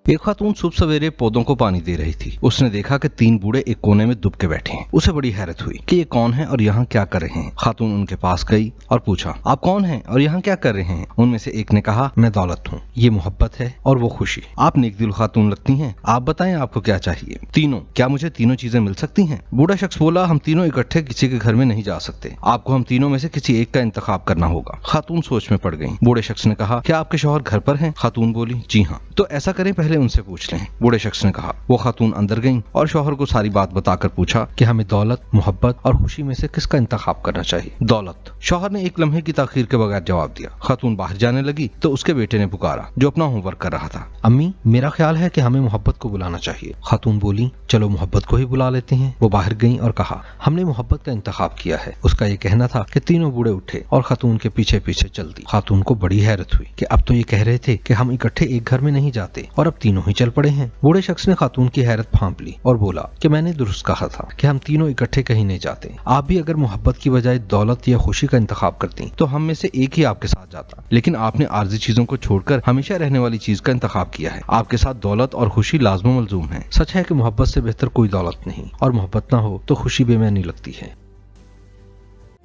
एक खातून सुबह सवेरे पौधों को पानी दे रही थी। उसने देखा कि 3 बूढ़े एक कोने में दुब के बैठे हैं। उसे बड़ी हैरत हुई कि ये कौन है और यहाँ क्या कर रहे हैं। खातून उनके पास गई और पूछा, आप कौन हैं और यहाँ क्या कर रहे हैं? उनमें से एक ने कहा, मैं दौलत हूँ, ये मोहब्बत है और वो खुशी। आप नेक दिल खातून लगती हैं, आप बताएं आपको क्या चाहिए? तीनों, क्या मुझे तीनों चीजें मिल सकती हैं? बूढ़ा शख्स बोला, हम तीनों इकट्ठे किसी के घर में नहीं जा सकते, आपको हम तीनों में से किसी एक का इंतखाब करना होगा। खातून सोच में पड़ गई। बूढ़े शख्स ने कहा, क्या आपके शौहर घर पर हैं? खातून बोली, जी हाँ। तो ऐसा करें, पहले उनसे पूछ लें। बूढ़े शख्स ने कहा। वो खातून अंदर गईं और शौहर को सारी बात बताकर पूछा कि हमें दौलत, मोहब्बत और खुशी में से किसका इंतखाब करना चाहिए? दौलत। शौहर ने एक लम्हे की ताखीर के बगैर जवाब दिया। खातून बाहर जाने लगी तो उसके बेटे ने पुकारा, जो अपना होमवर्क कर रहा था, अम्मी, मेरा ख्याल है कि हमें मोहब्बत को बुलाना चाहिए। खातून बोली, चलो मोहब्बत को ही बुला लेते हैं। वो बाहर गईं और कहा, हमने मोहब्बत का इंतखाब किया है। उसका ये कहना था कि तीनों बूढ़े उठे और खातून के पीछे पीछे चल दी। खातून को बड़ी हैरत हुई कि अब तो ये कह रहे थे कि हम इकट्ठे एक घर में नहीं जाते और अब तीनों ही चल पड़े हैं। बूढ़े शख्स ने खातून की हैरत फांप ली और बोला कि मैंने दुरुस्त कहा था कि हम तीनों इकट्ठे कहीं नहीं जाते। आप भी अगर मोहब्बत की बजाय दौलत या खुशी का इंतखाब करती तो हम में से एक ही आपके साथ जाता, लेकिन आपने आर्जी चीजों को छोड़कर हमेशा रहने वाली चीज का इंतखाब किया है। आपके साथ दौलत और खुशी लाज़िम मलज़ूम है। सच है कि मोहब्बत से बेहतर कोई दौलत नहीं, और मोहब्बत ना हो तो खुशी बेमानी लगती है।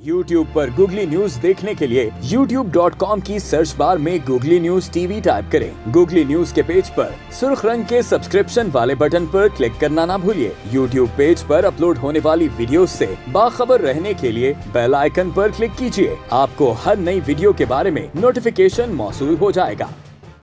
YouTube पर गूगली न्यूज देखने के लिए youtube.com की सर्च बार में गूगली न्यूज टीवी टाइप करें। गूगली न्यूज के पेज पर सुर्ख रंग के सब्सक्रिप्शन वाले बटन पर क्लिक करना ना भूलिए। YouTube पेज पर अपलोड होने वाली वीडियोस से बाखबर रहने के लिए बेल आइकन पर क्लिक कीजिए। आपको हर नई वीडियो के बारे में नोटिफिकेशन मौसूल हो जाएगा।